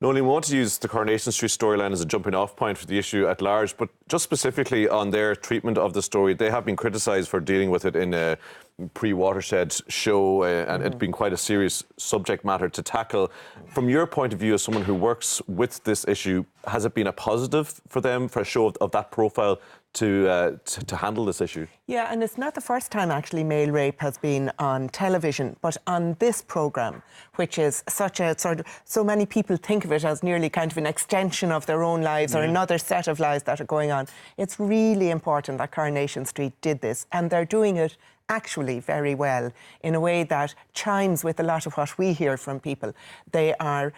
Noeline, we want to use the Coronation Street storyline as a jumping-off point for the issue at large, but just specifically on their treatment of the story, they have been criticised for dealing with it in a pre-Watershed show and it being quite a serious subject matter to tackle. From your point of view as someone who works with this issue, has it been a positive for them, for a show of that profile, to handle this issue? Yeah, and it's not the first time actually male rape has been on television, but on this programme, which is such a sort of, so many people think of it as nearly kind of an extension of their own lives or another set of lives that are going on. It's really important that Coronation Street did this, and they're doing it actually very well in a way that chimes with a lot of what we hear from people. They are,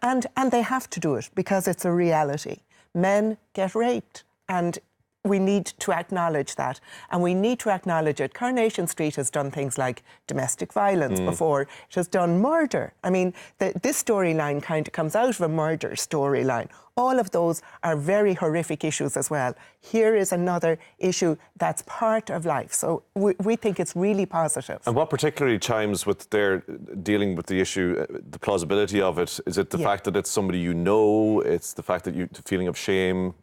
and they have to do it because it's a reality. Men get raped, and we need to acknowledge that, and we need to acknowledge it. Coronation Street has done things like domestic violence before. It has done murder. I mean, this storyline kind of comes out of a murder storyline. All of those are very horrific issues as well. Here is another issue that's part of life. So we think it's really positive. And what particularly chimes with their dealing with the issue, the plausibility of it? Is it the fact that it's somebody you know? It's the fact that the feeling of shame?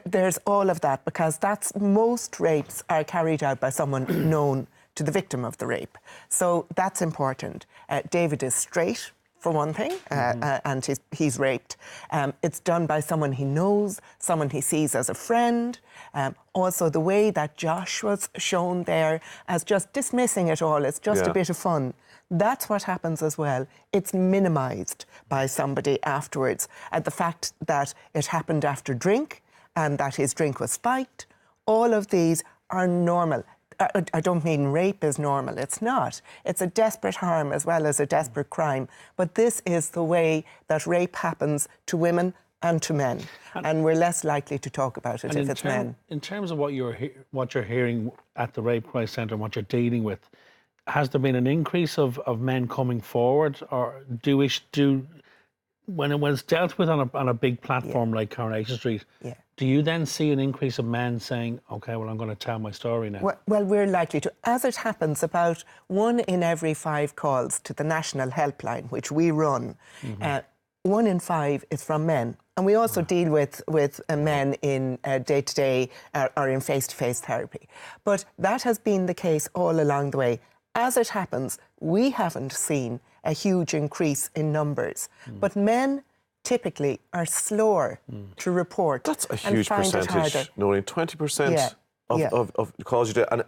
There's all of that, because most rapes are carried out by someone known to the victim of the rape. So that's important. David is straight, for one thing, and he's raped. It's done by someone he knows, someone he sees as a friend. Also, the way that Josh was shown there as just dismissing it all, it's just a bit of fun. That's what happens as well. It's minimised by somebody afterwards. The fact that it happened after drink and that his drink was spiked, all of these are normal. I don't mean rape is normal. It's not. It's a desperate harm as well as a desperate crime. But this is the way that rape happens to women and to men. And we're less likely to talk about it if it's men. In terms of what you're hearing at the Rape Crisis Centre and what you're dealing with, has there been an increase of men coming forward, or when it's dealt with on a big platform like Coronation Street, do you then see an increase of men saying, OK, well, I'm going to tell my story now? Well, we're likely to. As it happens, about 1 in every 5 calls to the National Helpline, which we run, 1 in 5 is from men. And we also deal with men in day-to-day or in face-to-face therapy. But that has been the case all along the way. As it happens, we haven't seen a huge increase in numbers. But men typically are slower to report. That's a huge percentage, Noeline. 20% of calls you do. And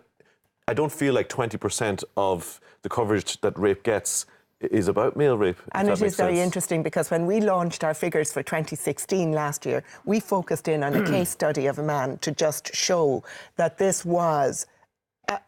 I don't feel like 20% of the coverage that rape gets is about male rape. And it is very interesting, because when we launched our figures for 2016 last year, we focused in on a case study of a man to just show that this was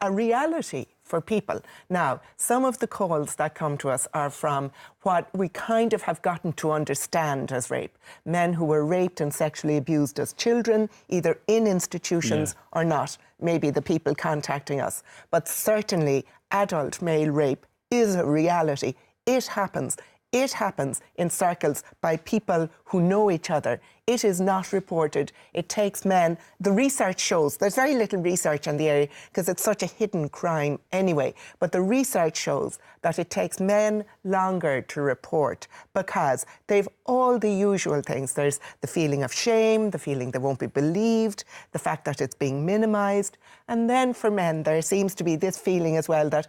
a reality for people. Now, some of the calls that come to us are from what we kind of have gotten to understand as rape. Men who were raped and sexually abused as children, either in institutions or not. Maybe the people contacting us. But certainly, adult male rape is a reality. It happens. It happens in circles by people who know each other. It is not reported. It takes men. The research shows, there's very little research on the area because it's such a hidden crime anyway, but the research shows that it takes men longer to report because they've all the usual things. There's the feeling of shame, the feeling they won't be believed, the fact that it's being minimised. And then for men, there seems to be this feeling as well that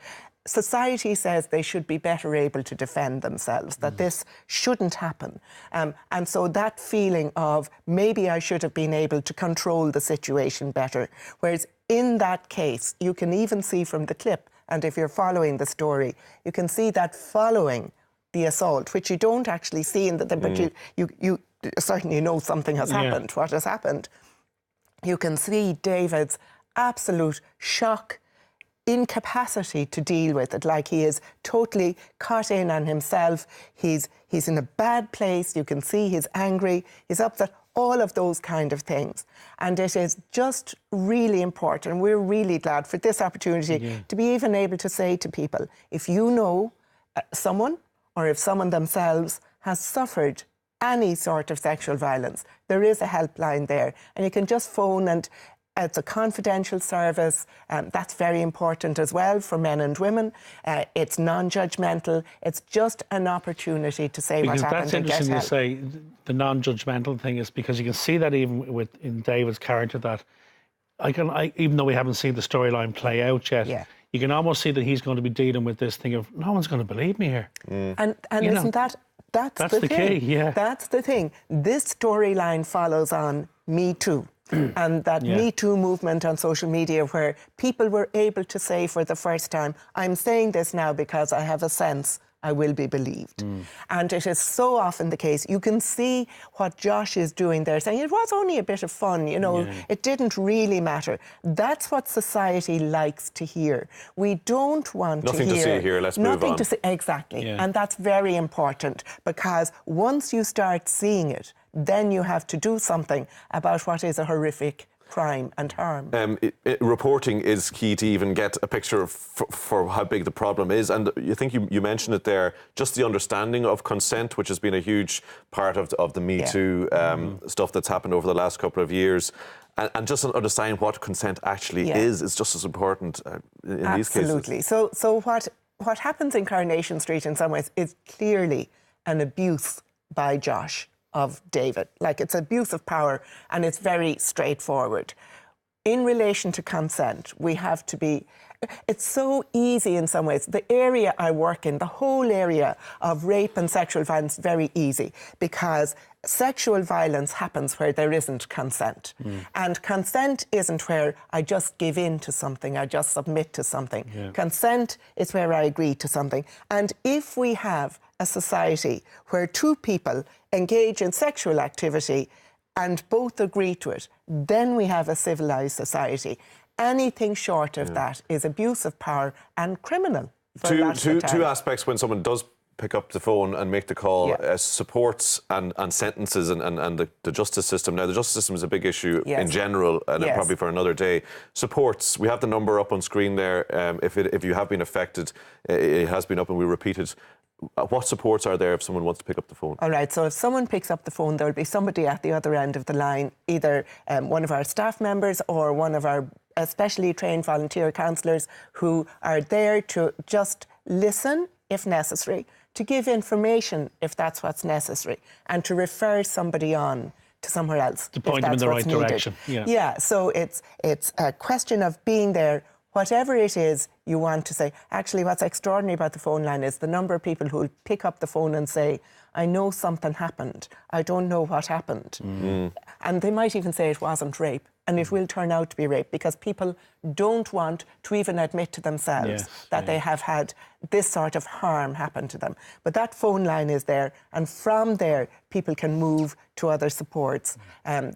society says they should be better able to defend themselves, that this shouldn't happen. And so that feeling of maybe I should have been able to control the situation better. Whereas in that case, you can even see from the clip, and if you're following the story, you can see that following the assault, which you don't actually see in the but you certainly know something has happened, what has happened. You can see David's absolute shock, incapacity to deal with it, like he is totally caught in on himself. He's in a bad place. You can see he's angry, he's upset, all of those kind of things. And it is just really important. We're really glad for this opportunity to be even able to say to people, if you know someone or if someone themselves has suffered any sort of sexual violence, there is a helpline there, and you can just phone, and It's a confidential service. That's very important as well for men and women. It's non-judgmental. It's just an opportunity to say what happened and get help. That's interesting you say the non-judgmental thing is because you can see that even in David's character that even though we haven't seen the storyline play out yet, you can almost see that he's going to be dealing with this thing of no one's going to believe me here. And isn't that's the the thing. key, yeah. That's the thing. This storyline follows on Me Too. And that Me Too movement on social media where people were able to say for the first time, I'm saying this now because I have a sense I will be believed. And it is so often the case. You can see what Josh is doing there, saying it was only a bit of fun, it didn't really matter. That's what society likes to hear. We don't want nothing to hear... Nothing to see here, let's move on. Nothing to see, exactly. And that's very important because once you start seeing it, then you have to do something about what is a horrific crime and harm. Reporting is key to even get a picture for how big the problem is. And you think you mentioned it there, just the understanding of consent, which has been a huge part of the Me Too stuff that's happened over the last couple of years. And just understanding what consent actually is just as important in these cases. Absolutely. So what happens in Coronation Street in some ways is clearly an abuse by Josh of David. Like, it's abuse of power and it's very straightforward. In relation to consent, we have to be... It's so easy in some ways. The area I work in, the whole area of rape and sexual violence, very easy because sexual violence happens where there isn't consent. And consent isn't where I just give in to something, I just submit to something. Consent is where I agree to something. And if we have a society where two people engage in sexual activity and both agree to it, then we have a civilised society. Anything short of that is abuse of power and criminal. Two aspects when someone does pick up the phone and make the call, supports and sentences and the justice system. Now, the justice system is a big issue in general and probably for another day. Supports, we have the number up on screen there. If you have been affected, it has been up and we repeat it. What supports are there if someone wants to pick up the phone? All right, so if someone picks up the phone, there'll be somebody at the other end of the line, either one of our staff members or one of our specially trained volunteer counsellors who are there to just listen, if necessary, to give information if that's what's necessary, and to refer somebody on to somewhere else. To point them in the right direction. Yeah, so it's a question of being there. Whatever it is you want to say. Actually, what's extraordinary about the phone line is the number of people who pick up the phone and say, I know something happened. I don't know what happened. And they might even say it wasn't rape. And it will turn out to be rape because people don't want to even admit to themselves that they have had this sort of harm happen to them. But that phone line is there, and from there people can move to other supports and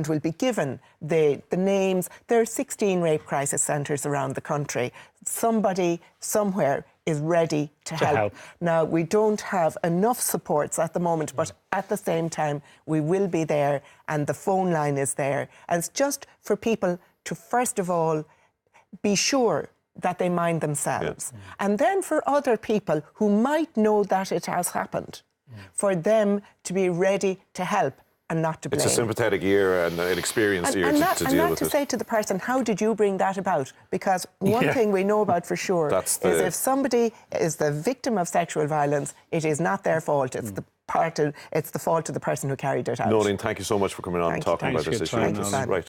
will be given the names. There are 16 rape crisis centres around the country. Somebody somewhere is ready to help. Now, we don't have enough supports at the moment, but at the same time, we will be there and the phone line is there. And it's just for people to, first of all, be sure that they mind themselves. And then for other people who might know that it has happened, for them to be ready to help and not to blame. It's a sympathetic ear and an experienced ear to deal with it. And not to say to the person, how did you bring that about? Because one thing we know about for sure is if somebody is the victim of sexual violence, it is not their fault. It's it's the fault of the person who carried it out. Noeline, thank you so much for coming on and talking about this issue. Thank you, Simon. Right.